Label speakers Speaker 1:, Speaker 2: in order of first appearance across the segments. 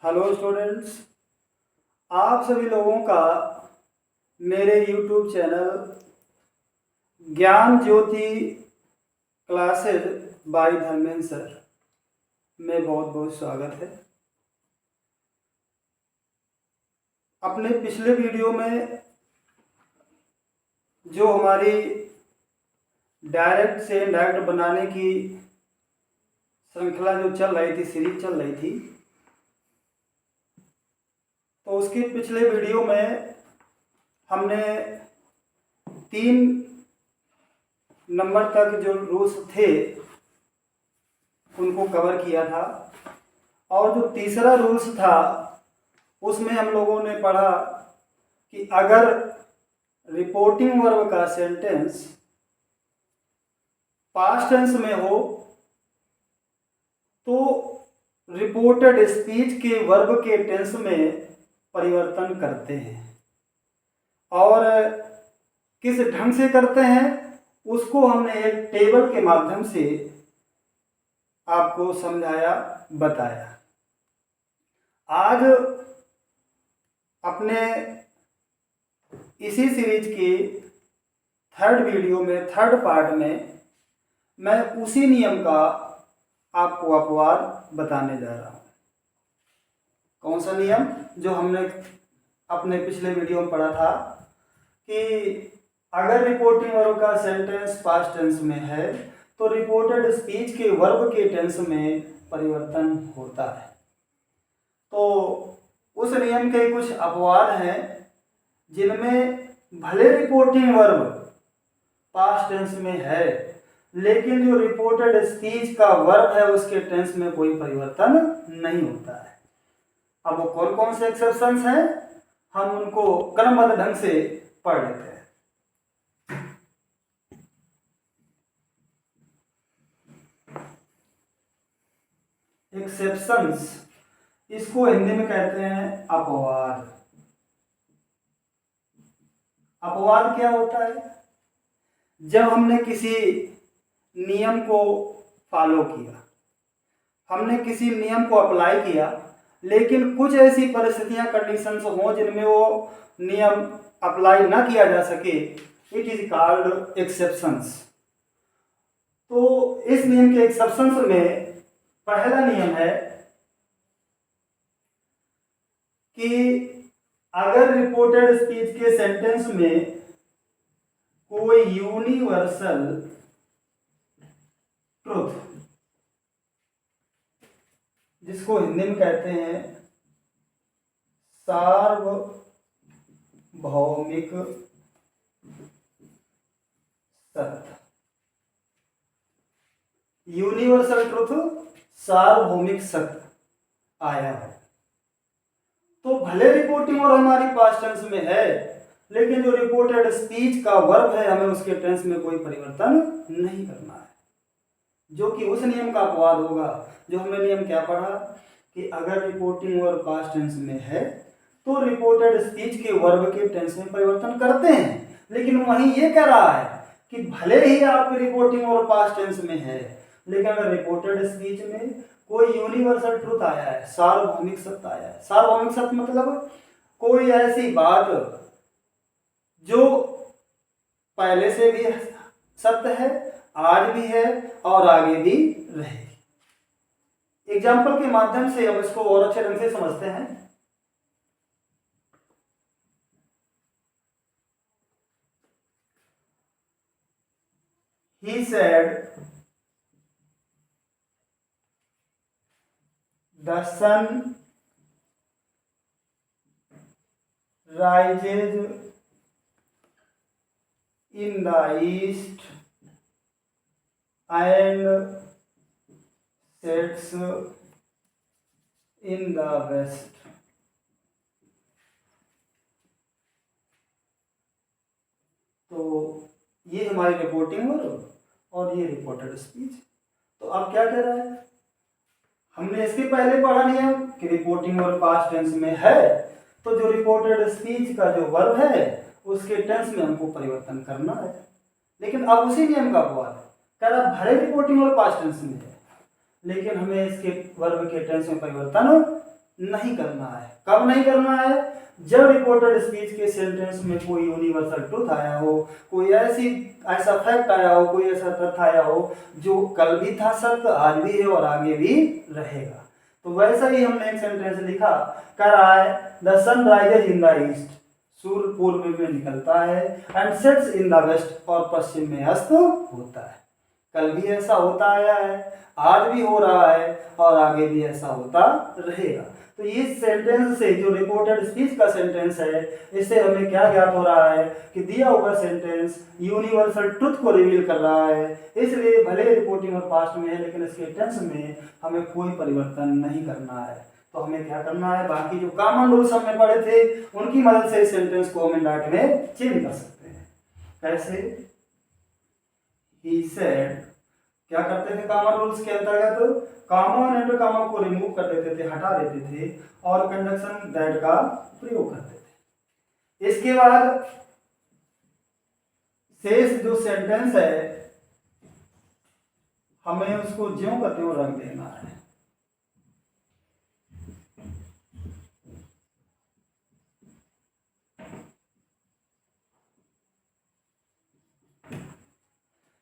Speaker 1: Hello students, आप सभी लोगों का मेरे यूट्यूब चैनल ज्ञान ज्योति क्लासेज बाय धर्मेंद्र सर में बहुत बहुत स्वागत है। अपने पिछले वीडियो में जो हमारी डायरेक्ट से इनडायरेक्ट बनाने की श्रृंखला जो चल रही थी, सीरीज चल रही थी, तो उसके पिछले वीडियो में हमने 3 नंबर तक जो रूल्स थे उनको कवर किया था। और जो तीसरा रूल्स था उसमें हम लोगों ने पढ़ा कि अगर रिपोर्टिंग वर्ब का सेंटेंस पास्ट टेंस में हो तो रिपोर्टेड स्पीच के वर्ब के टेंस में परिवर्तन करते हैं, और किस ढंग से करते हैं उसको हमने एक टेबल के माध्यम से आपको समझाया, बताया। आज अपने इसी सीरीज के थर्ड वीडियो में, थर्ड पार्ट में मैं उसी नियम का आपको अपवाद बताने जा रहा हूँ। कौन सा नियम? जो हमने अपने पिछले वीडियो में पढ़ा था कि अगर रिपोर्टिंग वर्ब का सेंटेंस पास्ट टेंस में है तो रिपोर्टेड स्पीच के वर्ब के टेंस में परिवर्तन होता है। तो उस नियम के कुछ अपवाद हैं जिनमें भले रिपोर्टिंग वर्ब पास्ट टेंस में है लेकिन जो रिपोर्टेड स्पीच का वर्ब है उसके टेंस में कोई परिवर्तन नहीं होता है। अब वो कौन कौन से एक्सेप्शंस हैं, हम उनको क्रमबद्ध ढंग से पढ़ लेते हैं। एक्सेप्शंस, इसको हिंदी में कहते हैं अपवाद। अपवाद क्या होता है? जब हमने किसी नियम को फॉलो किया, हमने किसी नियम को अप्लाई किया, लेकिन कुछ ऐसी परिस्थितियां, कंडीशंस हों जिनमें वो नियम अप्लाई ना किया जा सके, इट इज कॉल्ड एक्सेप्शंस। तो इस नियम के एक्सेप्शंस में पहला नियम है कि अगर रिपोर्टेड स्पीच के सेंटेंस में कोई यूनिवर्सल ट्रुथ, जिसको हिंदी में कहते हैं सार्वभौमिक सत्य, यूनिवर्सल ट्रुथ, सार्वभौमिक सत्य आया है, तो भले रिपोर्टिंग वर्ब हमारी पास्ट टेंस में है लेकिन जो रिपोर्टेड स्पीच का वर्ब है हमें उसके टेंस में कोई परिवर्तन नहीं करना है, जो कि उस नियम का अपवाद होगा। जो हमने नियम क्या पढ़ा कि अगर रिपोर्टिंग वर्ब पास्ट टेंस में है तो रिपोर्टेड स्पीच के वर्ब के टेंस में परिवर्तन करते हैं, लेकिन वहीं ये कह रहा है कि भले ही आपकी रिपोर्टिंग वर्ब पास्ट टेंस में है लेकिन अगर रिपोर्टेड स्पीच में कोई यूनिवर्सल ट्रुथ आया है, सार्वभौमिक सत्य आया है। सार्वभौमिक सत्य मतलब कोई ऐसी बात जो पहले से भी सत्य है, आज भी है और आगे भी रहेगी। एग्जाम्पल के माध्यम से हम इसको और अच्छे ढंग से समझते हैं। He said the sun rises in the east and sets in the west. तो ये हमारी रिपोर्टिंग वर्ब और ये रिपोर्टेड स्पीच। तो अब क्या कह रहा है? हमने इसके पहले पढ़ा नियम कि रिपोर्टिंग वर्ब पास्ट टेंस में है तो जो रिपोर्टेड स्पीच का जो वर्ब है उसके टेंस में हमको परिवर्तन करना है, लेकिन अब उसी नियम का अपवाद है। कह रहा भले रिपोर्टिंग वर्ब पास्ट टेंस में है लेकिन हमें इसके वर्ब के टेंस में परिवर्तन नहीं करना है। कब नहीं करना है? जब रिपोर्टेड स्पीच के सेंटेंस में कोई यूनिवर्सल ट्रूथ आया हो, कोई ऐसा फैक्ट आया हो, कोई ऐसा तथ्य आया हो जो कल भी था सत्य, आज भी है और आगे भी रहेगा। तो वैसा ही हमने एक सेंटेंस लिखा, कह रहा है the sun rises in the east, सूर्य पूर्व में निकलता है, and sets in the west, और पश्चिम में अस्त होता है। कल भी ऐसा होता आया है, आज भी हो रहा है और आगे भी ऐसा होता रहेगा। तो इस सेंटेंस से, जो रिपोर्टेड स्पीच का सेंटेंस है, इससे हमें क्या ज्ञात हो रहा है कि दिया हुआ सेंटेंस यूनिवर्सल ट्रुथ को रिवील कर रहा है। इसलिए भले रिपोर्टिंग और पास्ट में है, लेकिन इसके टेंस में हमें कोई परिवर्तन नहीं करना है। तो हमें क्या करना है, बाकी जो कॉमन रूल्स हमने पढ़े थे उनकी मदद से इस सेंटेंस को हम इंडायरेक्ट में चेंज कर सकते हैं। कैसे? ही सेड, क्या करते थे कॉमन रूल्स के अंतर्गत? कॉमा और एंड कॉमा को रिमूव कर देते थे, हटा देते थे, और कंजंक्शन दैट का प्रयोग करते थे। इसके बाद शेष जो सेंटेंस है हमें उसको ज्यों का त्यों रख देना है।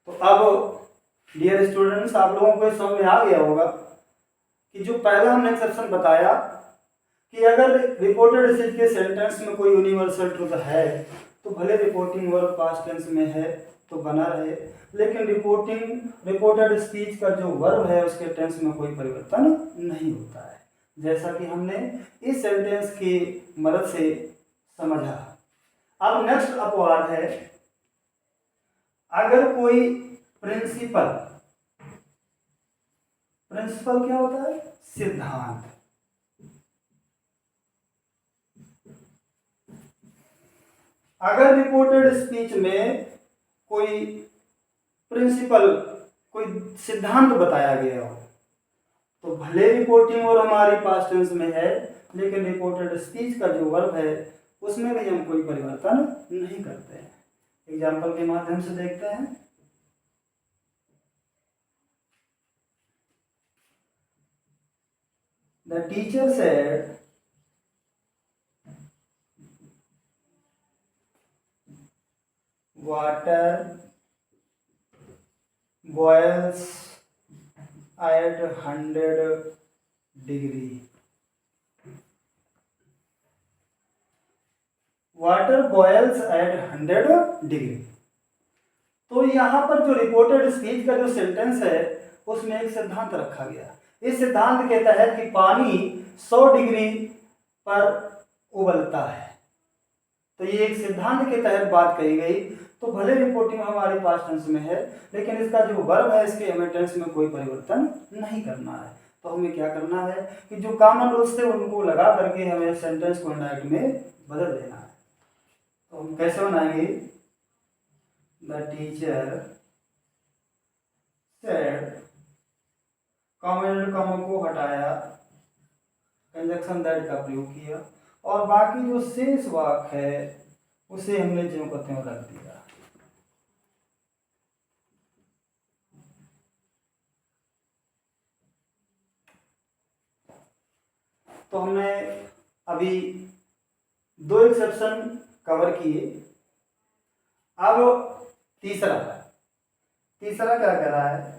Speaker 1: तो अब डियर स्टूडेंट्स, आप लोगों को समझ में आ गया होगा कि जो पहला हमने एक्सेप्शन बताया कि अगर रिपोर्टेड स्पीच के सेंटेंस में कोई यूनिवर्सल ट्रुथ है तो भले रिपोर्टिंग वर्ब पास्ट टेंस में है तो बना रहे, लेकिन रिपोर्टेड स्पीच का जो वर्ब है उसके टेंस में कोई परिवर्तन नहीं होता है, जैसा कि हमने इस सेंटेंस की मदद से समझा। अब नेक्स्ट अपवाद है, अगर कोई प्रिंसिपल क्या होता है? सिद्धांत। अगर रिपोर्टेड स्पीच में कोई प्रिंसिपल, कोई सिद्धांत बताया गया हो तो भले रिपोर्टिंग और हमारी पास्ट टेंस में है, लेकिन रिपोर्टेड स्पीच का जो वर्ब है उसमें भी हम कोई परिवर्तन नहीं करते हैं। एग्जाम्पल के माध्यम से देखते हैं। The teacher said, water boils at 100 degree. Water boils at 100 degree. तो यहाँ पर जो रिपोर्टेड स्पीच का जो सेंटेंस है उसमें एक सिद्धांत रखा गया। इस सिद्धांत के तहत कि पानी 100 डिग्री पर उबलता है, तो ये एक सिद्धांत के तहत बात कही गई। तो भले रिपोर्टिंग हमारे पास टेंस में है, लेकिन इसका जो वर्ब है इसके हमें टेंस में कोई परिवर्तन नहीं करना है। तो हमें क्या करना है कि जो कॉमन रूल्स थे उनको लगा करके हमें सेंटेंस को इंडायरेक्ट में बदल देना है। तो हम कैसे बनाएंगे? द टीचर सेड, कॉमा को हटाया, कंजक्शन दैट का प्रयोग किया, और बाकी जो शेष वाक्य है उसे हमने ज्यों का त्यों रख दिया। तो हमने अभी 2 एक्सेप्शन कवर किए। अब तीसरा क्या कह रहा है?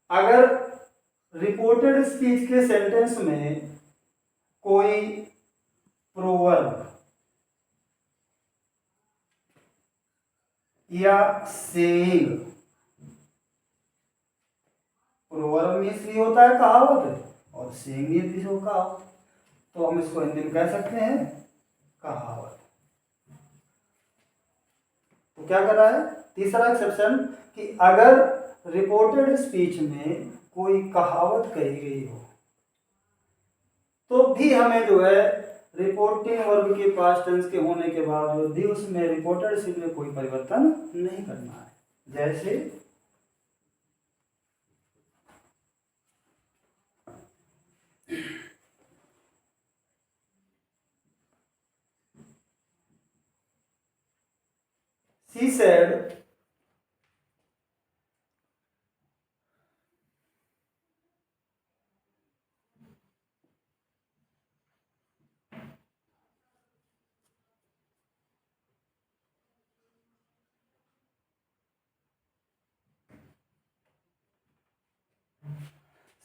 Speaker 1: अगर रिपोर्टेड स्पीच के सेंटेंस में कोई प्रोवर्ब या सेइंग, प्रोवर्ब मीन्स भी होता है कहावत, और सेइंग भी हो कहावत, तो हम इसको हिंदी में कह सकते हैं कहावत। तो क्या कर रहा है तीसरा एक्सेप्शन कि अगर रिपोर्टेड स्पीच में कोई कहावत कही गई हो तो भी हमें जो है रिपोर्टिंग वर्ब के पास्ट टेंस के होने के बावजूद भी उसमें रिपोर्टेड स्पीच में कोई परिवर्तन नहीं करना है। जैसे she said,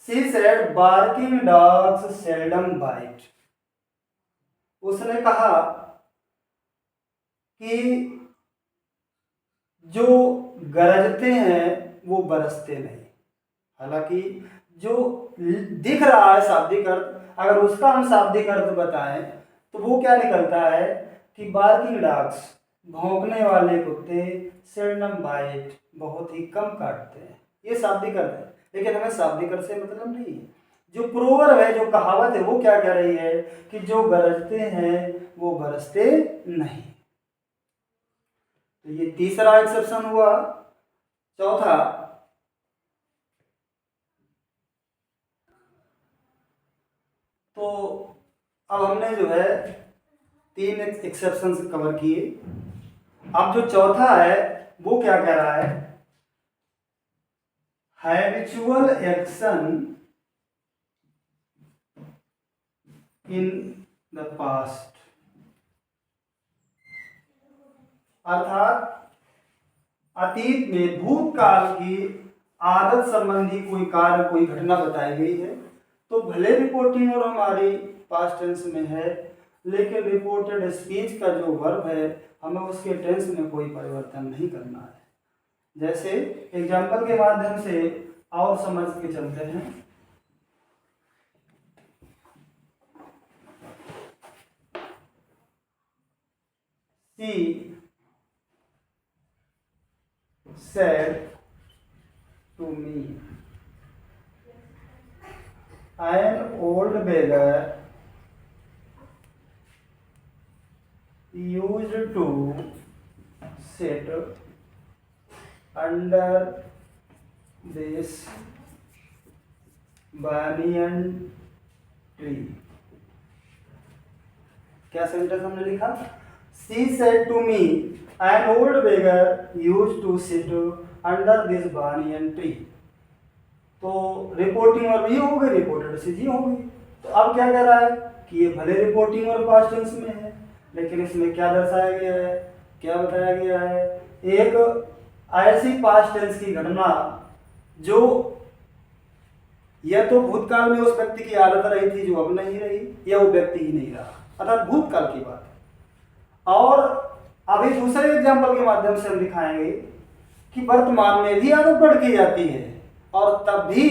Speaker 1: she said barking dogs seldom bite. उसने कहा कि जो गरजते हैं वो बरसते नहीं। हालांकि जो दिख रहा है शाब्दिक अर्थ, अगर उसका हम शाब्दिक अर्थ बताएं तो वो क्या निकलता है कि बार्किंग डॉग्स भौंकने वाले कुत्ते सेल्डम बाइट बहुत ही कम काटते हैं। ये शाब्दिक अर्थ है, लेकिन हमें शाब्दिक अर्थ से मतलब नहीं है। जो प्रोवर्ब है, जो कहावत है, वो क्या कह रही है कि जो गरजते हैं वो बरसते नहीं। तो ये तीसरा एक्सेप्शन हुआ। चौथा, तो अब हमने जो है 3 एक्सेप्शन कवर किए। अब जो चौथा है वो क्या कह रहा है, habitual action in the past, अर्थात अतीत में भूतकाल की आदत संबंधी कोई कार्य, कोई घटना बताई गई है। तो भले रिपोर्टिंग और हमारी पास्ट टेंस में है, लेकिन रिपोर्टेड स्पीच का जो वर्ब है हमें उसके टेंस में कोई परिवर्तन नहीं करना है। जैसे एग्जाम्पल के माध्यम से और समझ के चलते हैं। She said to me, an old beggar used to sit under this banyan tree। क्या सेंटेंस हमने लिखा, She said to me, an old beggar used to sit under this banyan tree। तो रिपोर्टिंग और भी हो गई, रिपोर्टेड से जी हो गई। तो अब क्या कह रहा है कि ये भले रिपोर्टिंग और पास्ट टेंस में है, लेकिन इसमें क्या दर्शाया गया है, क्या बताया गया है, एक ऐसी पास्ट टेंस की घटना जो या तो भूतकाल में उस व्यक्ति की आदत रही थी जो अब नहीं रही, या वो व्यक्ति ही नहीं रहा, अर्थात भूतकाल की बात है। और अभी दूसरे एग्जाम्पल के माध्यम से हम दिखाएंगे कि वर्तमान में भी आदत बढ़ की जाती है, और तब भी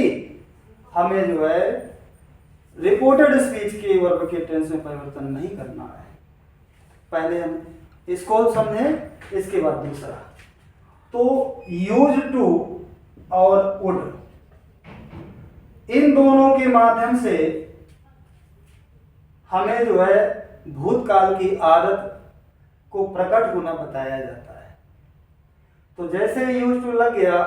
Speaker 1: हमें जो है रिपोर्टेड स्पीच के वर्ब के टेंस में परिवर्तन नहीं करना है। पहले हम इसको समझें, इसके बाद दूसरा। तो यूज टू और वुड, इन दोनों के माध्यम से हमें जो है भूतकाल की आदत को प्रकट होना बताया जाता है। तो जैसे यूज टू लग गया,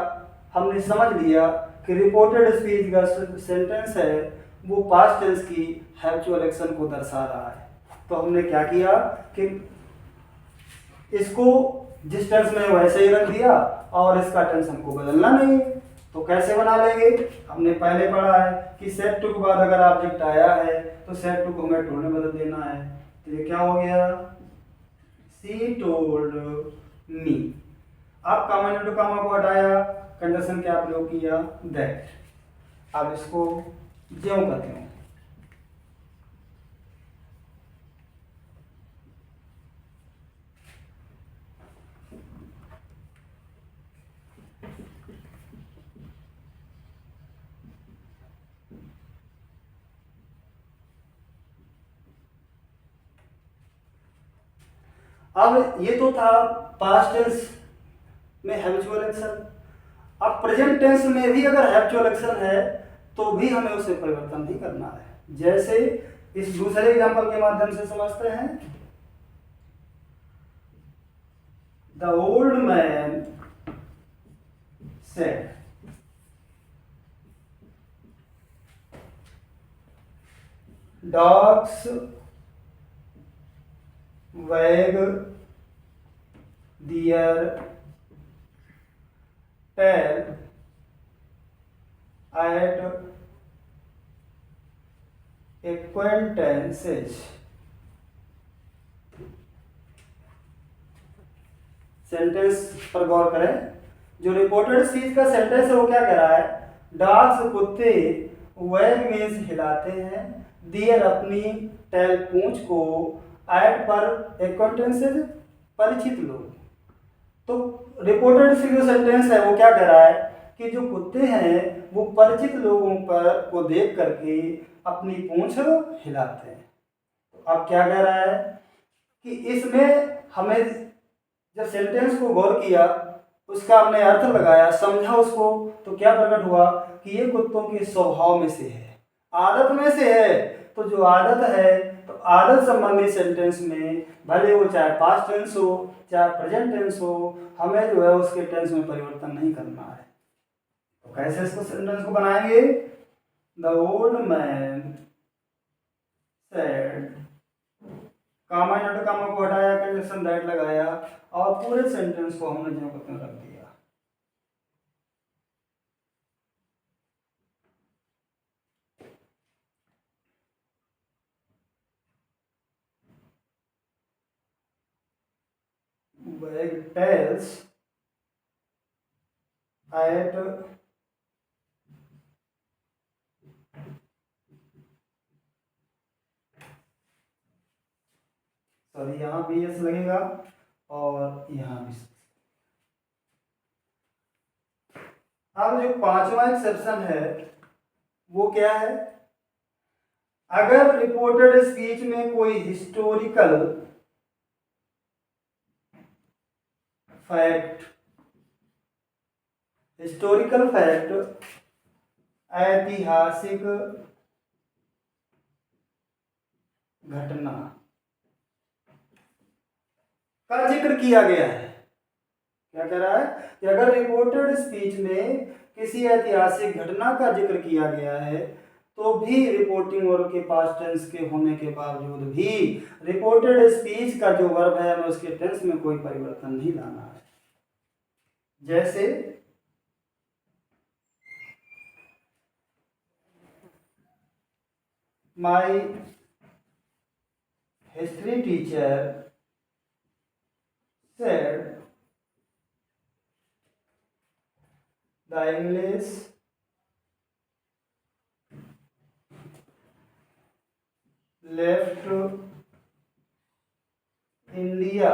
Speaker 1: हमने समझ लिया कि रिपोर्टेड स्पीच का सेंटेंस है वो पास्ट टेंस की हैबिचुअल एक्शन को दर्शा रहा है। तो हमने क्या किया कि इसको जिस टेंस में वैसे ही रख दिया और इसका टेंस हमको बदलना नहीं है। तो कैसे बना लेंगे, हमने पहले पढ़ा है कि सेड टू के बाद अगर ऑब्जेक्ट आया है तो सेड टू को हमें टू में बदल देना है। तो ये क्या हो गया, शी टोल्ड मी। अब कामा ने टू कामा को हटाया, कंडीशन क्या प्रयोग किया, दैट। अब इसको ज्यों करते हैं। अब ये तो था पास्ट टेंस में हैबिचुअल एक्शन। अब प्रेजेंट टेंस में भी अगर हैबिचुअल एक्शन है तो भी हमें उसे परिवर्तन नहीं करना है। जैसे इस दूसरे एग्जांपल के माध्यम से समझते हैं। The old man said, dogs wag their tail at acquaintances। Sentence पर गौर करें। जो रिपोर्टेड स्पीच का सेंटेंस है वो क्या कह रहा है, डॉग्स कुत्ते वैग मीन्स हिलाते हैं, दियर अपनी टेल पूंछ को, ऐड पर एक्वांटेंसेस परिचित लोग। तो रिपोर्टेड सी जो सेंटेंस है वो क्या कह रहा है कि जो कुत्ते हैं वो परिचित लोगों पर को देख करके अपनी पूंछ हिलाते हैं। तो अब क्या कह रहा है कि इसमें हमें जब सेंटेंस को गौर किया, उसका हमने अर्थ लगाया, समझा उसको, तो क्या प्रकट हुआ कि ये कुत्तों के स्वभाव में से है, आदत में से है। तो जो आदत है, तो आदत संबंधी सेंटेंस में भले वो चाहे पास्ट टेंस हो चाहे प्रेजेंट टेंस हो, हमें जो है उसके टेंस में परिवर्तन नहीं करना है। तो कैसे इसको सेंटेंस को बनाएंगे? The old man said, comma not comma को हटाया, कंजक्शन दैट लगाया और पूरे सेंटेंस को हमने जो रख दिया। Wag tells at सॉरी यहाँ भी एस लगेगा और यहाँ भी। अब जो पांचवा एक्सेप्शन है वो क्या है? अगर रिपोर्टेड स्पीच में कोई हिस्टोरिकल फैक्ट ऐतिहासिक घटना का जिक्र किया गया है। क्या कह रहा है कि अगर रिपोर्टेड स्पीच में किसी ऐतिहासिक घटना का जिक्र किया गया है तो भी रिपोर्टिंग वर्ब के पास्ट टेंस के होने के बावजूद भी रिपोर्टेड स्पीच का जो वर्ब है हमें उसके टेंस में कोई परिवर्तन नहीं लाना है। जैसे my history teacher said the English left India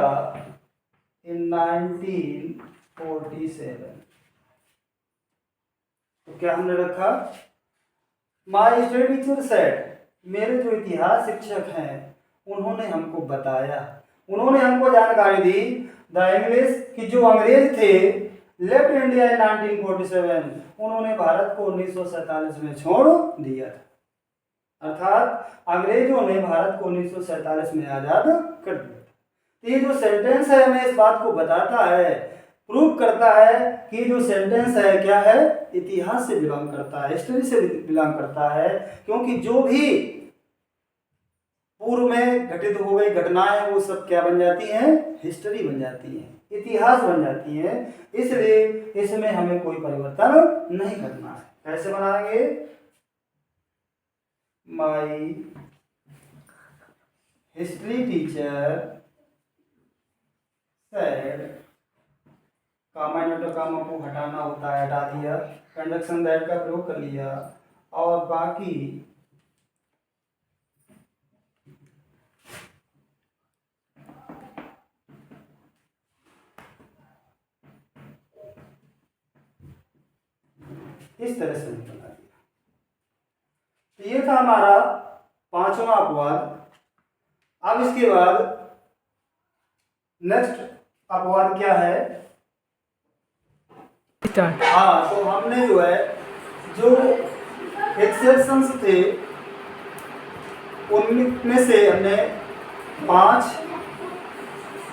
Speaker 1: in 1947। तो क्या हमने रखा? माई हिस्ट्री टीचर सेड, मेरे जो इतिहास शिक्षक हैं उन्होंने हमको बताया, उन्होंने हमको जानकारी दी, द इंग्लिश कि जो अंग्रेज थे लेफ्ट इंडिया इन 1947, उन्होंने भारत को 1947 में छोड़ दिया था। अर्थात अंग्रेजों ने भारत को 1947 में आजाद कर दिया था। तो ये जो सेंटेंस है हमें इस बात को बताता है, प्रूव करता है कि जो सेंटेंस है क्या है, इतिहास से बिलोंग करता है, हिस्ट्री से बिलोंग करता है। क्योंकि जो भी पूर्व में घटित हो गई घटनाएं वो सब क्या बन जाती हैं? हिस्ट्री बन जाती हैं, इतिहास बन जाती हैं। इसलिए इसमें हमें कोई परिवर्तन नहीं करना है। कैसे बनाएंगे? माई history teacher said, comma not comma को हटाना होता है, हटा दिया, कंजक्शन दैट का प्रयोग कर लिया और बाकी इस तरह से बना दिया। तो ये था हमारा पांचवा अपवाद। अब इसके बाद नेक्स्ट अपवाद क्या है? हाँ, तो हमने जो है जो एक्सेप्शंस थे उनमें से हमने 5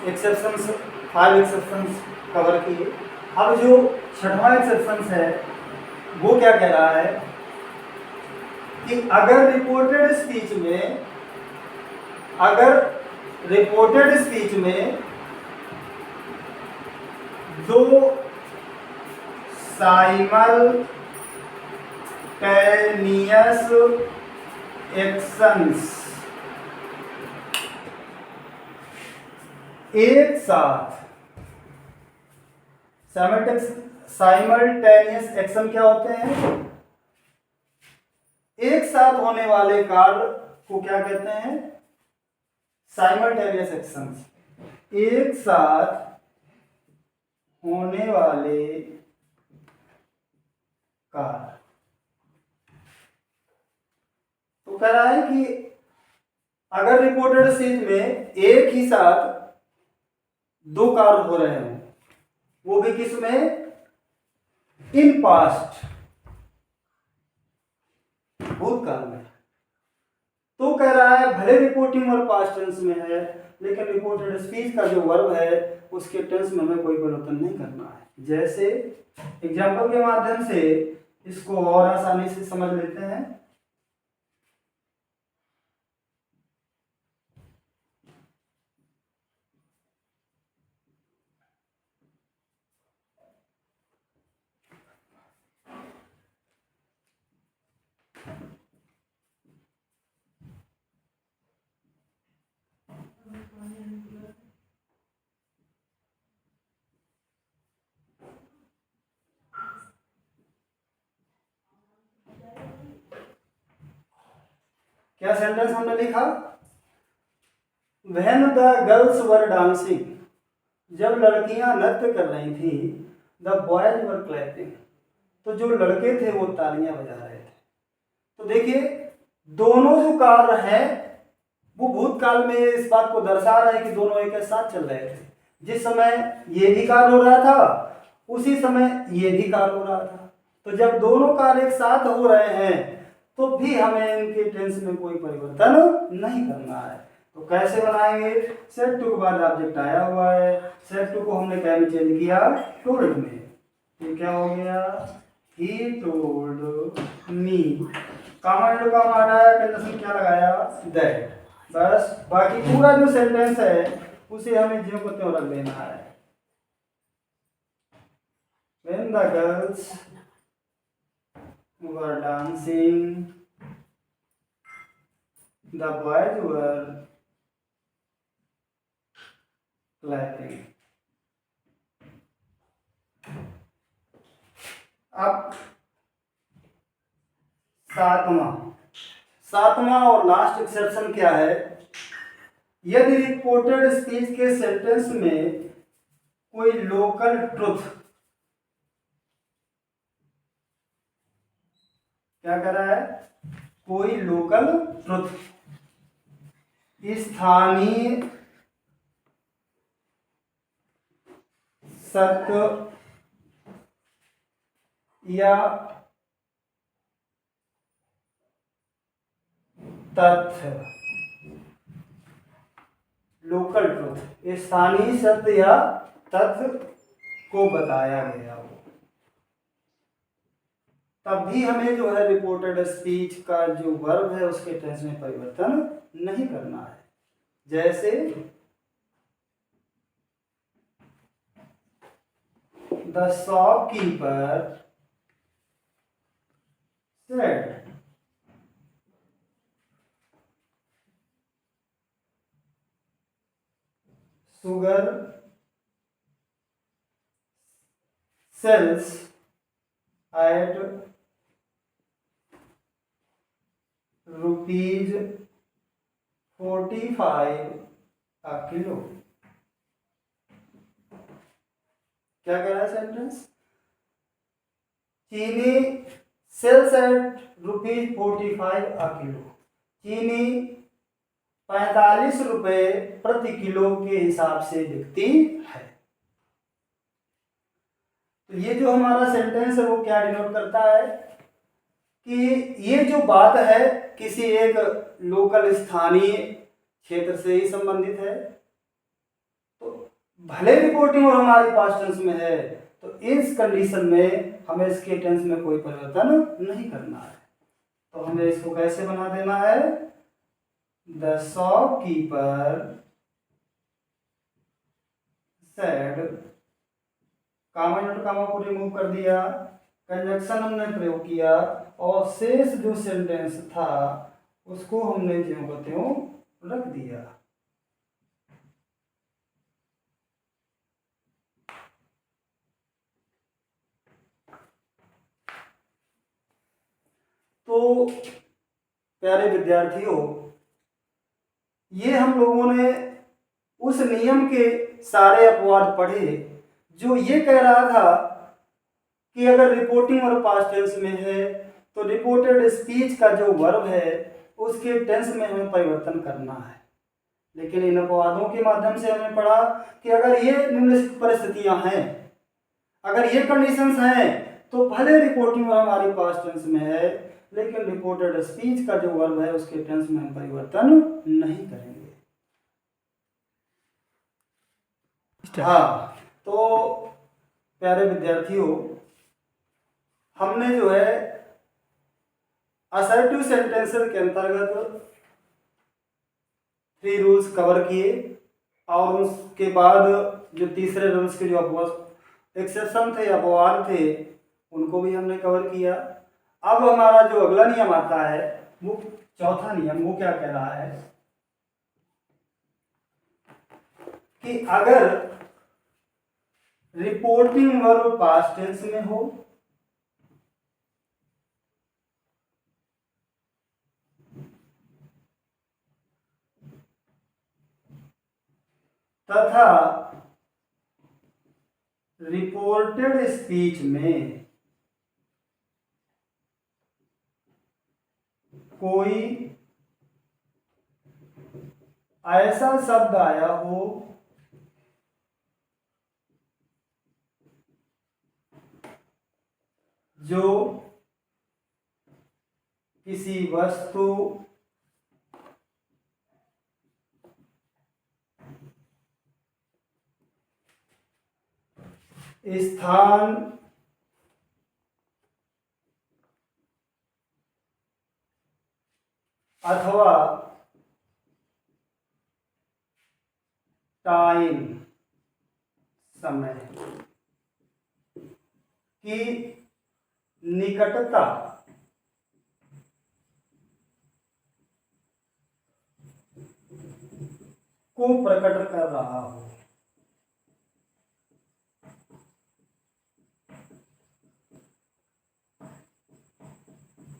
Speaker 1: एक्सेप्शंस 5 एक्सेप्शंस कवर किए। अब जो छठवां एक्सेप्शंस है वो क्या कह रहा है कि अगर रिपोर्टेड स्पीच में दो साइमल्टेनियस एक्शंस एक साथ, साइमल्टेनियस एक्शन क्या होते हैं? साथ होने वाले कार्य को क्या कहते हैं? Simultaneous actions. एक साथ होने वाले कार्य। तो कह रहा है कि अगर रिपोर्टेड स्पीच में एक ही साथ दो कार्य हो रहे हैं, वो भी किसमें? इन पास्ट, भूतकाल में, तो कह रहा है भले रिपोर्टिंग और पास्ट टेंस में है, लेकिन रिपोर्टेड स्पीच का जो वर्ब है उसके टेंस में हमें कोई परिवर्तन नहीं करना है। जैसे एग्जाम्पल के माध्यम से इसको और आसानी से समझ लेते हैं। क्या सेंटेंस हमने लिखा? When the girls were dancing, जब लड़कियां नृत्य कर रही थी, द बॉयज वर क्लैपिंग, तो जो लड़के थे वो तालियां बजा रहे थे। तो देखिए दोनों जो कार्य है वो भूतकाल में इस बात को दर्शा रहा है कि दोनों एक साथ चल रहे थे। जिस समय ये भी कार्य हो रहा था उसी समय ये भी कार्य हो रहा था। तो जब दोनों कार्य एक साथ हो रहे हैं तो भी हमें इनके टेंस में कोई परिवर्तन नहीं करना है। तो कैसे बनाएंगे? सेट टू के बाद ऑब्जेक्ट आया हुआ है, सेट टू को हमने क्या में चेंज किया? टोल्ड में। तो क्या हो गया? He told me, comma into कामा हटाया, कंडीशन क्या लगाया? दैट। बस बाकी पूरा जो सेंटेंस है उसे हमें ज्यों को त्यों रख देना है। When the girls were dancing, the boys were clapping. अब सातवां और लास्ट एक्सेप्शन क्या है? यदि रिपोर्टेड स्पीच के सेंटेंस में कोई लोकल ट्रुथ, क्या कर रहा है? कोई लोकल ट्रुथ, स्थानीय सत्य या तथ्य, लोकल ट्रुथ स्थानीय सत्य या तथ्य को बताया गया हो, तब भी हमें जो है रिपोर्टेड स्पीच का जो वर्ब है उसके टेंस में परिवर्तन नहीं करना है। जैसे the shopkeeper said, sugar sells at rupees 45 a kilo। क्या कह रहा है सेंटेंस? चीनी sells at rupees 45 a kilo, चीनी 45 रुपए प्रति किलो के हिसाब से बिकती है। तो ये जो हमारा सेंटेंस है वो क्या डिनोट करता है कि ये जो बात है किसी एक लोकल स्थानीय क्षेत्र से ही संबंधित है। तो भले रिपोर्टिंग और हमारी पास्ट टेंस में है तो इस कंडीशन में हमें इसके टेंस में कोई परिवर्तन नहीं करना है। तो हमें इसको कैसे बना देना है? The shopkeeper said, comma not comma को रिमूव कर दिया, कंजक्शन हमने प्रयोग किया और शेष जो सेंटेंस था उसको हमने ज्यों को त्यों रख दिया। तो प्यारे विद्यार्थियों, ये हम लोगों ने उस नियम के सारे अपवाद पढ़े जो ये कह रहा था कि अगर रिपोर्टिंग वर्ब पास्ट टेंस में है तो रिपोर्टेड स्पीच का जो वर्ब है उसके टेंस में हमें परिवर्तन करना है। लेकिन इन अपवादों के माध्यम से हमें पढ़ा कि अगर ये निम्नलिखित परिस्थितियां हैं, अगर ये कंडीशंस हैं, तो भले रिपोर्टिंग वर्ब हमारी पास्ट टेंस में है लेकिन रिपोर्टेड स्पीच का जो वर्ब है उसके टेंस में हम परिवर्तन नहीं करेंगे। हाँ, तो प्यारे विद्यार्थियों, हमने जो है असर्टिव सेंटेंसेस के अंतर्गत 3 रूल्स कवर किए और उसके बाद जो तीसरे रूल्स के जो एक्सेप्शन थे, अपवाद थे, उनको भी हमने कवर किया। अब हमारा जो अगला नियम आता है वो चौथा नियम, वो क्या कह रहा है कि अगर रिपोर्टिंग वर्ब पास्ट टेंस में हो तथा रिपोर्टेड स्पीच में कोई ऐसा शब्द आया हो जो किसी वस्तु, स्थान अथवा टाइम, समय की निकटता को प्रकट कर रहा हो।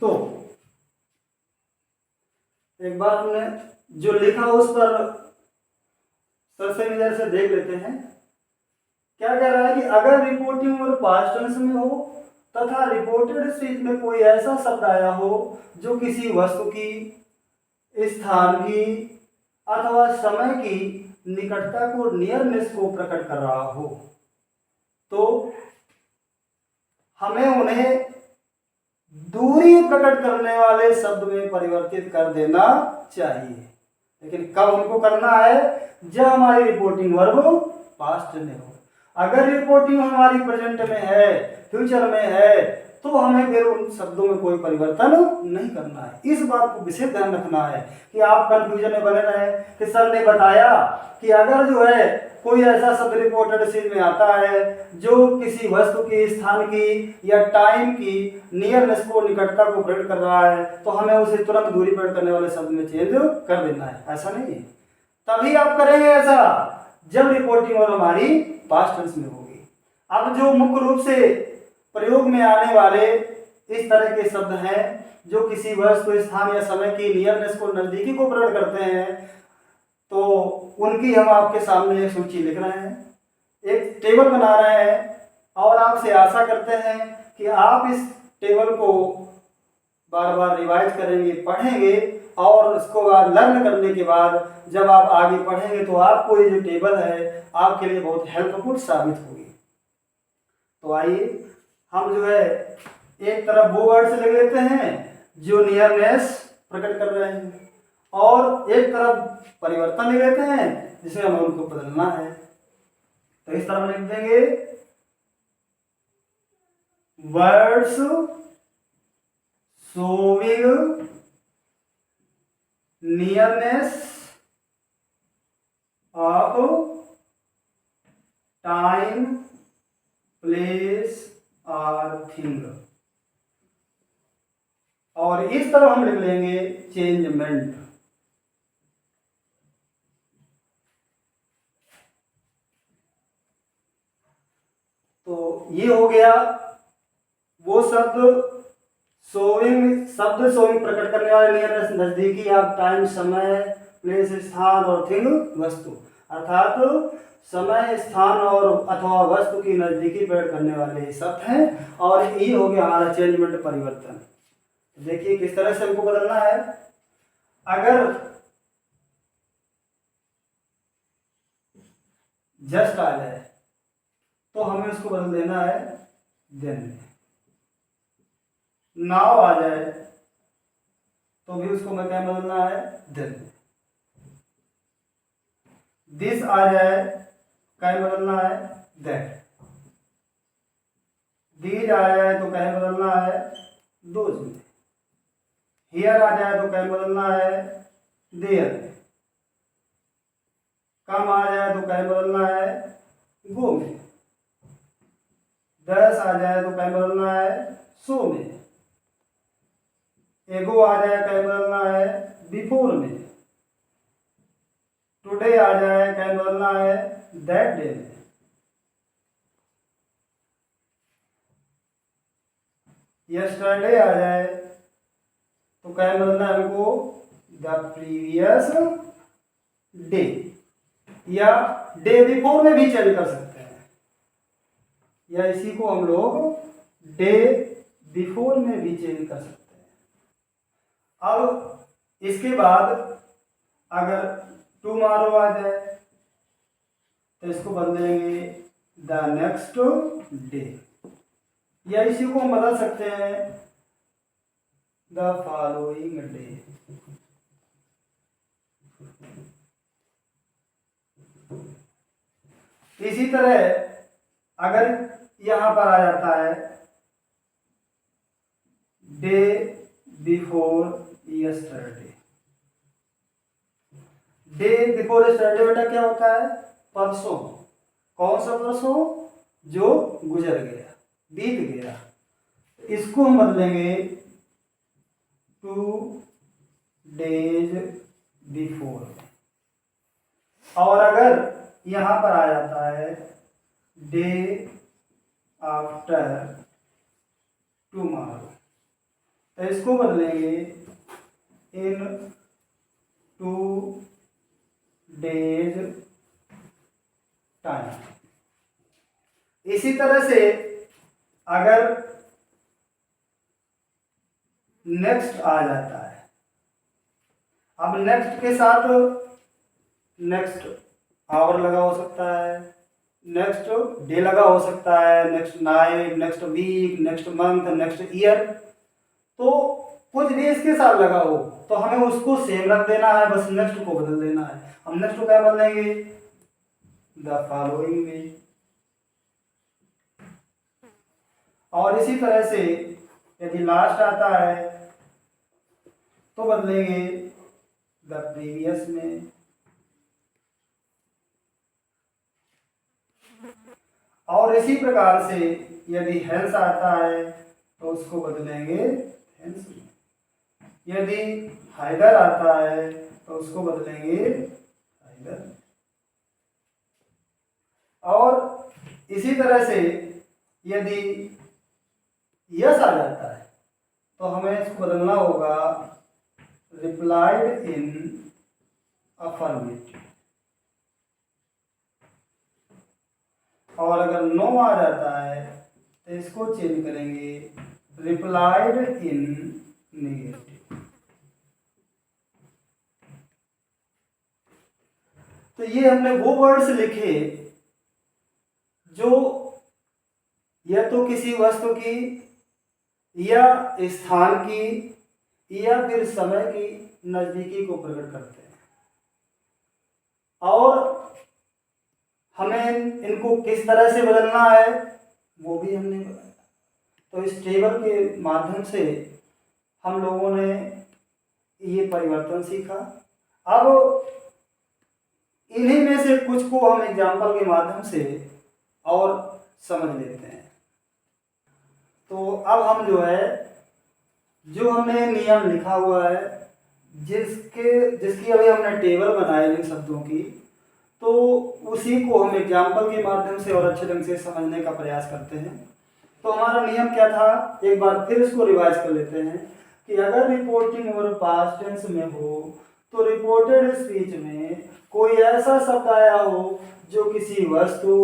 Speaker 1: तो एक बार हमने जो लिखा उस पर सरसरी नजर से देख लेते हैं। क्या कह रहा है कि अगर रिपोर्टिंग वर्ब पास्ट टेंस में हो तथा रिपोर्टेड स्पीच में कोई ऐसा शब्द आया हो जो किसी वस्तु की, स्थान की अथवा समय की निकटता को, नियरनेस को प्रकट कर रहा हो, तो हमें उन्हें दूरी प्रकट करने वाले शब्द में परिवर्तित कर देना चाहिए। लेकिन कब हमको करना है? जब हमारी रिपोर्टिंग वर्ब पास्ट में हो। अगर रिपोर्टिंग हमारी प्रेजेंट में है, फ्यूचर में है, तो हमें फिर उन शब्दों में कोई परिवर्तन नहीं करना है। इस बात को विशेष ध्यान रखना है कि आप कंफ्यूजन में बने रहे कि सर ने बताया कि अगर जो है कोई ऐसा शब्द रिपोर्टेड स्पीच में आता है जो किसी वस्तु की, स्थान की या टाइम की नियरनेस को, निकटता को प्रकट कर रहा है, तो हमें उसे तुरंत दूरी प्रकट करने वाले शब्द में चेंज कर देना है। ऐसा नहीं है। तभी आप करेंगे ऐसा जब रिपोर्टिंग और हमारी पास्ट टेंस में होगी। अब जो मुख्य रूप से प्रयोग में आने वाले इस तरह के शब्द हैं जो किसी वस्तु, स्थान या समय की नियरनेस को, नजदीकी को प्रकट करते हैं, तो उनकी हम आपके सामने एक सूची लिख रहे हैं, एक टेबल बना रहे हैं और आपसे आशा करते हैं कि आप इस टेबल को बार बार रिवाइज करेंगे, पढ़ेंगे और उसको बाद लर्न करने के बाद जब आप आगे पढ़ेंगे तो आपको ये जो टेबल है आपके लिए बहुत हेल्पफुल साबित होगी। तो आइए हम जो है एक तरफ वो वर्ड से लिख लेते हैं जो नियरनेस प्रकट कर रहे हैं और एक तरफ परिवर्तन लिख लेते हैं जिसमें हमें उनको बदलना है। तो इस तरह लिख देंगे words showing nearness of time, place और थिंग। और इस तरह हम लिख लेंगे चेंजमेंट। तो ये हो गया वो शब्द शोइंग शब्द शोइंग प्रकट करने वाले नियरेस्ट नजदीकी या टाइम समय प्लेस स्थान और थिंग वस्तु, अर्थात समय स्थान और अथवा वस्तु की नजदीकी प्रकट करने वाले शब्द हैं। और ये हो गया हमारा चेंजमेंट परिवर्तन। देखिए किस तरह से हमको बदलना है। अगर जस्ट आ जाए तो हमें उसको बदल देना है देन में। नाउ आ जाए तो भी उसको मैं क्या बदलना है देन में। दिस आ जाए क्या बदलना है दैट। दीज आ जाए तो क्या बदलना है दोज में। हियर आ जाए तो क्या बदलना है देयर में। कम आ जाए तो क्या बदलना है गो में। दस आ जाए तो क्या बदलना है सो में। एगो आ जाए क्या बदलना है बिफोर में। टुडे आ जाए क्या बदलना है दैट डे में। यस्टरडे आ जाए तो क्या बदलना है हमको द प्रीवियस डे, या डे बिफोर में भी चेंज कर सकते हैं, या इसी को हम लोग डे बिफोर में भी चेंज कर सकते हैं। अब इसके बाद अगर टुमारो आ जाए तो इसको बदलेंगे द नेक्स्ट डे, या इसी को हम बदल सकते हैं द फॉलोइंग डे। इसी तरह अगर यहां पर आ जाता है day before yesterday. Day before yesterday बेटा क्या होता है परसों। कौन सा परसों जो गुजर गया बीत गया। इसको हम बदलेंगे 2 डेज बिफोर। और अगर यहां पर आ जाता है डे आफ्टर टुमारो तो इसको बदलेंगे इन 2 डेज टाइम। इसी तरह से अगर नेक्स्ट आ जाता है, अब नेक्स्ट के साथ नेक्स्ट आवर लगा हो सकता है, नेक्स्ट डे लगा हो सकता है, next night, next week, next month, next year. तो कुछ भी इसके साथ लगा हो तो हमें उसको सेम रख देना है, बस नेक्स्ट को बदल देना है। हम नेक्स्ट को क्या बदलेंगे द फॉलोइंग में। और इसी तरह से यदि लास्ट आता है तो बदलेंगे द प्रीवियस में। और इसी प्रकार से यदि हेल्थ आता है तो उसको बदलेंगे हेल्थ में। यदि हाइदर आता है तो उसको बदलेंगे हाइदर। और इसी तरह से यदि यस आ जाता है तो हमें इसको बदलना होगा रिप्लाइड इन अफर्मेटिव। और अगर नो आ जाता है तो इसको चेंज करेंगे रिप्लाइड इन नेगेटिव। तो ये हमने वो वर्ड्स लिखे जो या तो किसी वस्तु की या स्थान की या फिर समय की नजदीकी को प्रकट करते हैं। और हमें इनको किस तरह से बदलना है वो भी हमने बताया। तो इस टेबल के माध्यम से हम लोगों ने ये परिवर्तन सीखा। अब इन्हीं में से कुछ को हम एग्जाम्पल के माध्यम से और समझ लेते हैं। तो अब हम जो हमने नियम लिखा हुआ है जिसकी अभी हमने टेबल बनाए इन शब्दों की, तो उसी को हम एग्जाम्पल के माध्यम से और अच्छे ढंग से समझने का प्रयास करते हैं। तो हमारा नियम क्या था, एक बार फिर इसको रिवाइज कर लेते हैं कि अगर रिपोर्टिंग वर्ब पास्ट टेंस में हो तो रिपोर्टेड स्पीच में कोई ऐसा शब्द आया हो जो किसी वस्तु,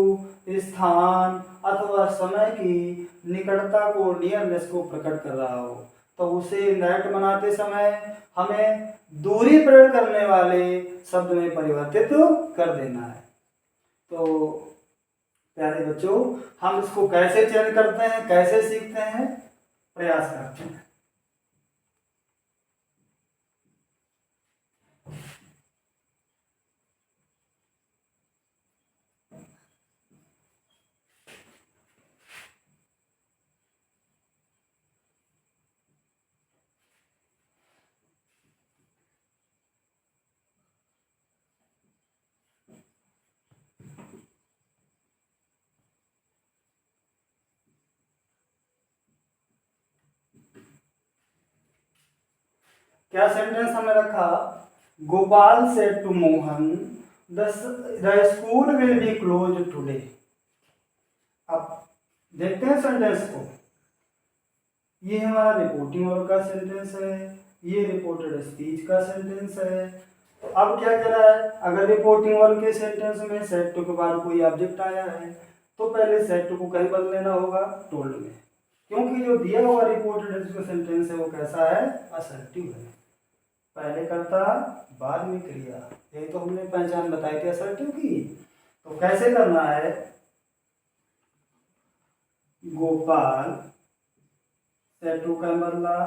Speaker 1: स्थान अथवा समय की निकटता को, नियरनेस को प्रकट कर रहा हो, तो उसे इंडायरेक्ट बनाते समय हमें दूरी प्रकट करने वाले शब्द में परिवर्तित कर देना है। तो प्यारे बच्चों, हम इसको कैसे चेंज करते हैं, कैसे सीखते हैं, प्रयास करते हैं। क्या सेंटेंस हमने रखा, Gopal said to Mohan the school will be close today. अब देखते हैं सेंटेंस को। ये हमारा रिपोर्टिंग वर्ब का सेंटेंस है, ये रिपोर्टेड स्पीच का सेंटेंस है। तो अब क्या कह रहा है, अगर रिपोर्टिंग वर्ब के सेंटेंस में सेड टू के बाद कोई ऑब्जेक्ट आया है तो पहले सेड टू को कहीं बदल लेना होगा, टोल्ड में, क्योंकि जो दिया हुआ रिपोर्टेड सेंटेंस है वो कैसा है, असर्टिव है। पहले कर्ता बाद में क्रिया, यही तो हमने पहचान बताई थी असर्टिव की। तो कैसे करना है, गोपाल सेड टू का बदला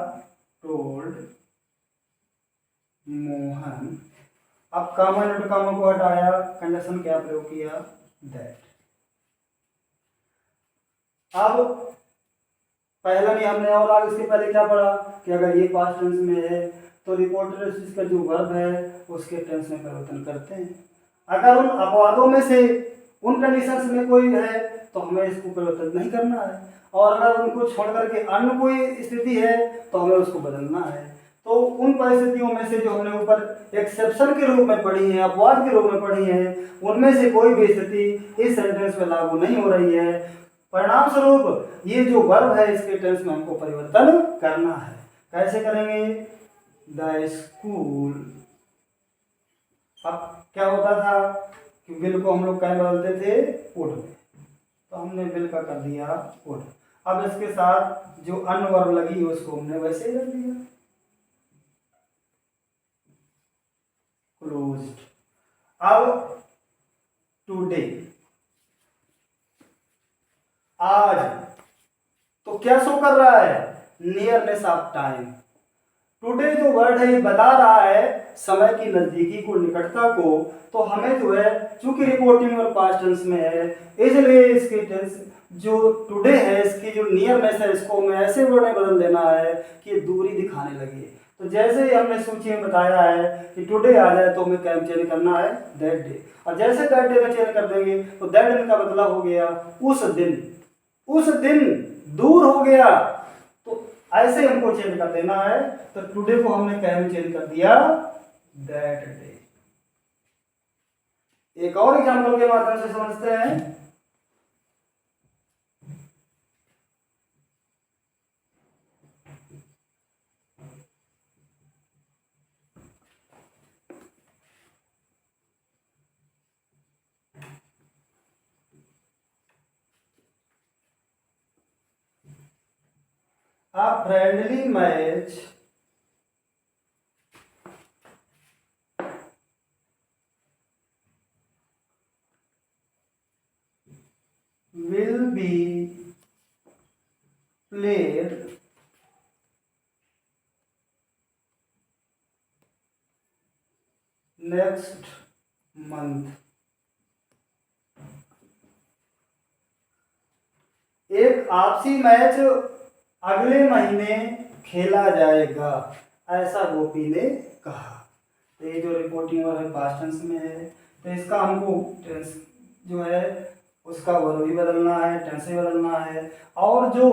Speaker 1: टोल्ड मोहन। अब कामा नोट कामा को हटाया, कंजक्शन क्या प्रयोग किया, दैट। अब पहला नियम ने और आगे इसके पहले क्या पढ़ा कि अगर ये पास्ट टेंस में है तो रिपोर्टेड स्पीच का जो वर्ब है उसके टेंस में परिवर्तन करते हैं। अगर उन अपवादों में से, उन कंडीशंस में कोई है तो हमें इसको परिवर्तन नहीं करना है, और अगर उनको छोड़ करके अन्य कोई स्थिति है तो हमें उसको बदलना है। तो उन परिस्थितियों में से जो हमने ऊपर एक्सेप्शन के रूप में पढ़ी है, अपवाद के रूप में पढ़ी है, उनमें से कोई भी स्थिति इस सेंटेंस में लागू नहीं हो रही है। परिणाम स्वरूप ये जो वर्ब है इसके टेंस में हमको परिवर्तन करना है। कैसे करेंगे, द स्कूल। अब क्या होता था कि विल को हम लोग क्या बदलते थे, वुड में, तो हमने विल का कर दिया वुड। अब इसके साथ जो अन्य वर्ब लगी उसको हमने वैसे ही रख दिया, क्लोज्ड। अब टुडे, आज, तो क्या शो कर रहा है, नियरनेस ऑफ टाइम। टुडे जो वर्ड है ये बता रहा है समय की नजदीकी को, निकटता को। तो हमें जो है, चूंकि रिपोर्टिंग और पास्ट टेंस में है, इसलिए इसकी टेंस जो टुडे है इसकी जो नियरनेस है इसको हमें ऐसे वर्ड में बदल देना है कि दूरी दिखाने लगे। तो जैसे ही हमने सूची में बताया है कि टुडे आ जाए तो हमें क्या चेंज करना है, दैट डे। और जैसे दैट डे का चेंज कर देंगे तो दैट डे का मतलब हो गया उस दिन, उस दिन दूर हो गया। तो ऐसे हमको चेंज कर देना है। तो टुडे को हमने क्या में चेंज कर दिया, दैट डे। एक और एग्जांपल के माध्यम से समझते हैं। A friendly match will be played next month। एक आपसी मैच अगले महीने खेला जाएगा, ऐसा गोपी ने कहा। तो ये जो रिपोर्टिंग वर्ब है पास्ट टेंस में है, तो इसका हमको टेंस जो है उसका वर्ब भी बदलना है, टेंस भी बदलना है। और जो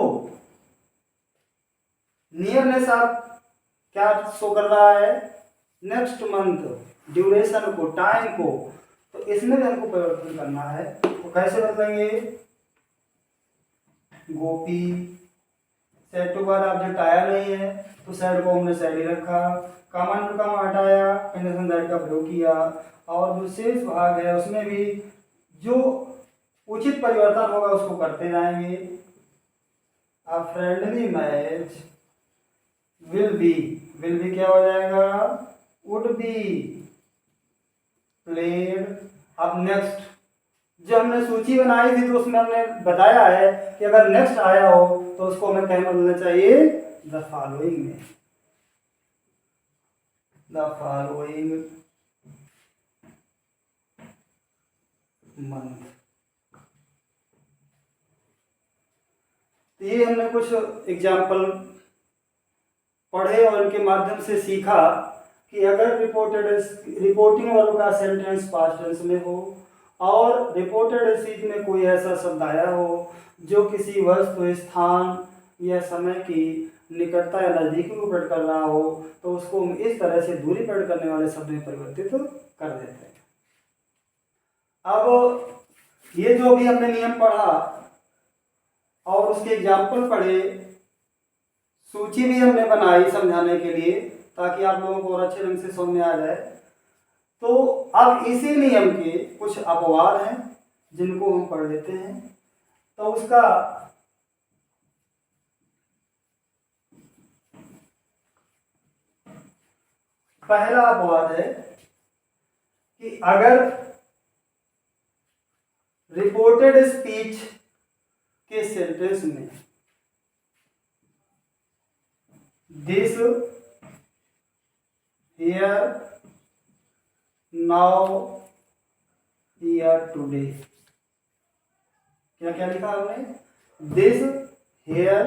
Speaker 1: नियरनेस आप क्या शो कर रहा है, नेक्स्ट मंथ, ड्यूरेशन को, टाइम को, तो इसमें भी हमको परिवर्तन करना है। तो कैसे बदलेंगे, गोपी। सेड टू बाद ऑब्जेक्ट आया नहीं है तो सेड को हमने सेड ही रखा। कॉमन टू कॉमा हटाया, कंजंक्शन दैट का प्रयोग किया। और जो शेष भाग है उसमें भी जो उचित परिवर्तन होगा उसको करते जाएंगे। A friendly match will be क्या हो जाएगा, वुड बी प्लेड। अब नेक्स्ट जो हमने सूची बनाई थी तो उसमें हमने बताया है कि अगर नेक्स्ट आया हो तो उसको हमें क्या बदलना चाहिए, द फॉलोइंग में, द फॉलोइंग मंथ। तो ये हमने कुछ एग्जाम्पल पढ़े और इनके माध्यम से सीखा कि अगर रिपोर्टिंग वर्ब का सेंटेंस पास्ट टेंस में हो और रिपोर्टेड स्पीच में कोई ऐसा शब्द आया हो जो किसी वस्तु, स्थान या समय की निकटता या नजदीकी को प्रकट कर रहा हो तो उसको हम इस तरह से दूरी प्रकट करने वाले शब्द में परिवर्तित कर देते हैं। अब ये जो भी हमने नियम पढ़ा और उसके एग्जाम्पल पढ़े, सूची भी हमने बनाई समझाने के लिए ताकि आप लोगों को और अच्छे ढंग से समझ में आ जाए। तो अब इसी नियम के कुछ अपवाद हैं जिनको हम पढ़ लेते हैं। तो उसका पहला अपवाद है कि अगर रिपोर्टेड स्पीच के सेंटेंस में दिस, हियर, नाउ या टुडे, क्या क्या लिखा हमने, दिस, हियर,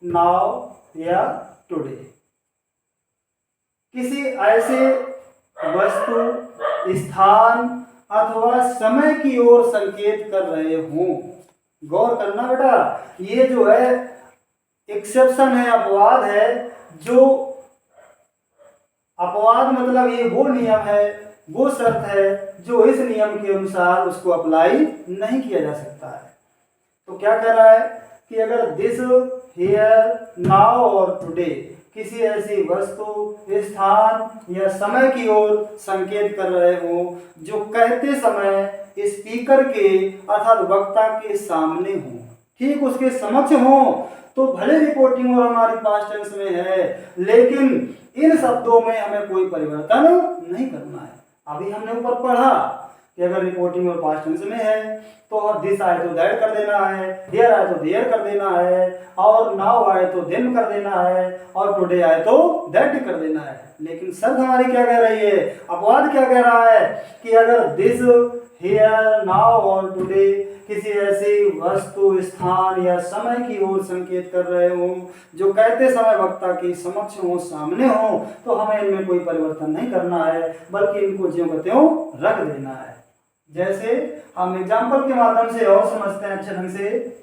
Speaker 1: नाउ या टुडे, किसी ऐसे वस्तु, स्थान अथवा समय की ओर संकेत कर रहे हों। गौर करना बेटा, ये जो है एक्सेप्शन है, अपवाद है। जो अपवाद मतलब ये वो नियम है, वो शर्त है जो इस नियम के अनुसार उसको अप्लाई नहीं किया जा सकता है। तो क्या कह रहा है कि अगर दिस, हियर, नाउ और टुडे किसी ऐसी वस्तु, स्थान या समय की ओर संकेत कर रहे हो जो कहते समय स्पीकर के अर्थात वक्ता के सामने हो, ठीक उसके समक्ष हो, तो भले रिपोर्टिंग और हमारी पास्ट टेंस में है लेकिन इन शब्दों में हमें कोई परिवर्तन नहीं करना है। अभी हमने ऊपर पढ़ा कि अगर रिपोर्टिंग और पास्ट टेंस में है तो दिस आए तो दैट कर देना है, हियर आए तो देयर कर देना है, और नाउ आए तो देन कर देना है, और टुडे आए तो दैट कर देना है। लेकिन शर्त हमारी क्या कह रही है, अपवाद क्या कह रहा है कि अगर दिस, हियर, नाउ और टुडे किसी ऐसी वस्तु, स्थान या समय की ओर संकेत कर रहे हो जो कहते समय वक्ता के समक्ष हो, सामने हो, तो हमें इनमें कोई परिवर्तन नहीं करना है बल्कि इनको ज्यों का त्यों रख देना है। जैसे हम एग्जाम्पल के माध्यम से और समझते हैं अच्छे ढंग से।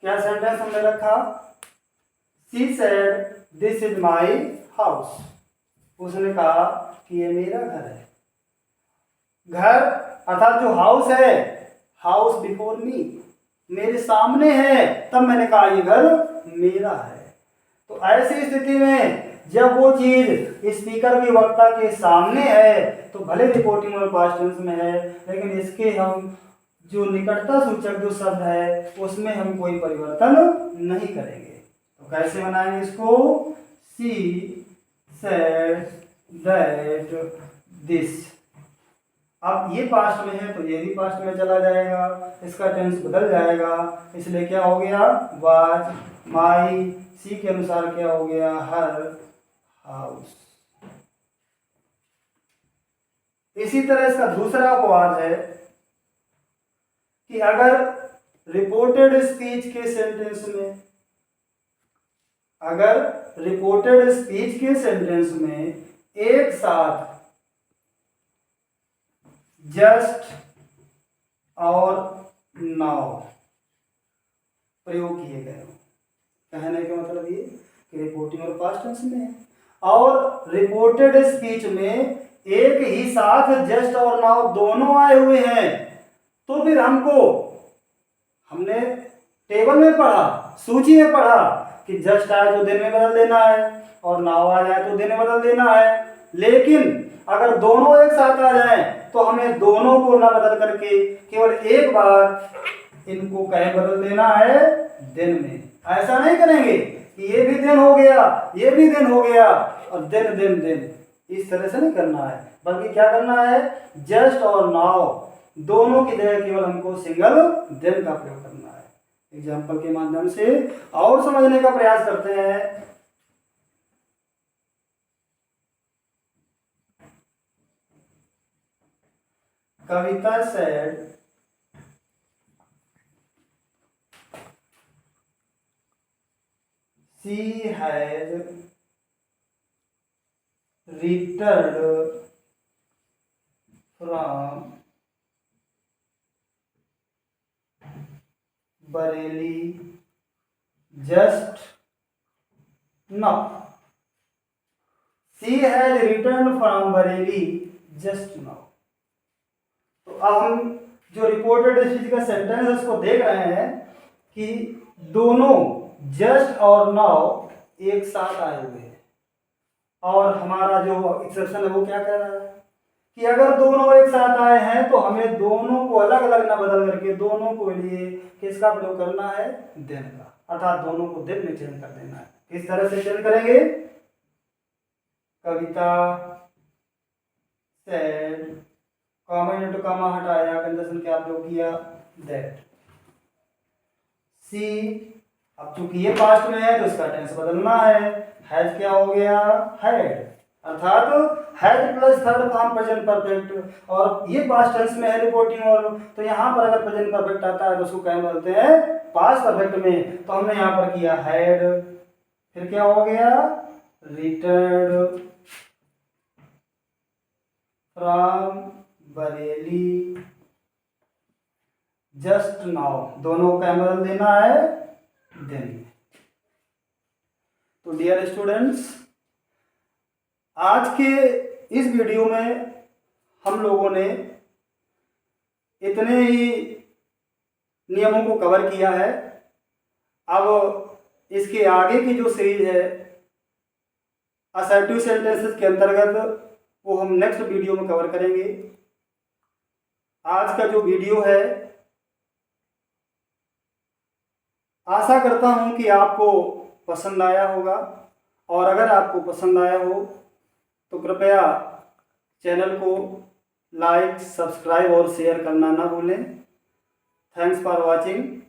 Speaker 1: क्या सेंटेंस हमने रखा, she said this is my house, उसने कहा कि ये मेरा घर है। घर अर्थात जो हाउस है, हाउस बिफोर मी, मेरे सामने है, तब मैंने कहा ये घर मेरा है। तो ऐसी स्थिति में जब वो चीज स्पीकर की वक्ता के सामने है तो भले रिपोर्टिंग और पास्ट टेंस में है लेकिन इसके हम जो निकटता सूचक जो शब्द है उसमें हम कोई परिवर्तन नहीं करेंगे। तो कैसे बनाएंगे इसको, शी सेड दैट दिस। अब ये पास्ट में है तो ये भी पास्ट में चला जाएगा, इसका टेंस बदल जाएगा, इसलिए क्या हो गया, वाज, माई, सी के अनुसार क्या हो गया, हर हाउस। इसी तरह इसका दूसरा अपवाद है कि अगर रिपोर्टेड स्पीच के सेंटेंस में, अगर रिपोर्टेड स्पीच के सेंटेंस में एक साथ जस्ट और नाउ प्रयोग किए गए हो। कहने का मतलब ये कि रिपोर्टिंग और पास्ट टेंस में है। और रिपोर्टेड स्पीच में एक ही साथ जस्ट और नाउ दोनों आए हुए हैं, तो फिर हमने टेबल में पढ़ा, सूची में पढ़ा कि जस्ट आए तो दिन में बदल देना है और नाउ आ जाए तो दिन में बदल देना है। लेकिन अगर दोनों एक साथ आ जाएं तो हमें दोनों को ना बदल करके केवल एक बार इनको कहीं बदल देना है दिन में। ऐसा नहीं करेंगे कि ये भी दिन हो गया, ये भी दिन हो गया और दिन दिन दिन, इस तरह से नहीं करना है। बल्कि क्या करना है, जस्ट और नाउ दोनों की जगह केवल हमको सिंगल दिन का प्रयोग करना है। एग्जाम्पल के माध्यम से और समझने का प्रयास करते हैं। कविता said she has returned from Bareilly just now. She has returned from Bareilly just now. तो अब हम जो रिपोर्टेड स्पीच का सेंटेंस है उसको देख रहे हैं कि दोनों जस्ट और नाउ एक साथ आए हुए हैं। और हमारा जो एक्सेप्शन है वो क्या कह रहा है कि अगर दोनों एक साथ आए हैं तो हमें दोनों को अलग अलग ना बदल करके दोनों को लिए किसका प्रयोग करना है, दिन का, अर्थात दोनों को दिन में चेंज कर देना है। किस तरह से चेंज करेंगे, कविता सेड, कॉमा इनटू कॉमा हटाया, कंजंक्शन क्या प्रयोग किया, दैट। सी, अब चूंकि ये पास्ट में है तो इसका टेंस बदलना है। हैज क्या हो गया, हैड, अर्थात had plus third form present perfect. और ये पास्ट टेंस में है रिपोर्टिंग, और तो यहाँ पर अगर प्रेजेंट परफेक्ट आता है तो उसको क्या बोलते हैं, पास्ट परफेक्ट में। तो हमने यहाँ पर किया हैड, फिर क्या हो गया, returned from Bareilly just now, दोनों को क्या बदल देना है, दिन। तो डियर स्टूडेंट्स, आज के इस वीडियो में हम लोगों ने इतने ही नियमों को कवर किया है। अब इसके आगे की जो सीरीज है असर्टिव सेंटेंसेस के अंतर्गत वो हम नेक्स्ट वीडियो में कवर करेंगे। आज का जो वीडियो है आशा करता हूं कि आपको पसंद आया होगा, और अगर आपको पसंद आया हो तो कृपया चैनल को लाइक, सब्सक्राइब और शेयर करना ना भूलें। Thanks for watching.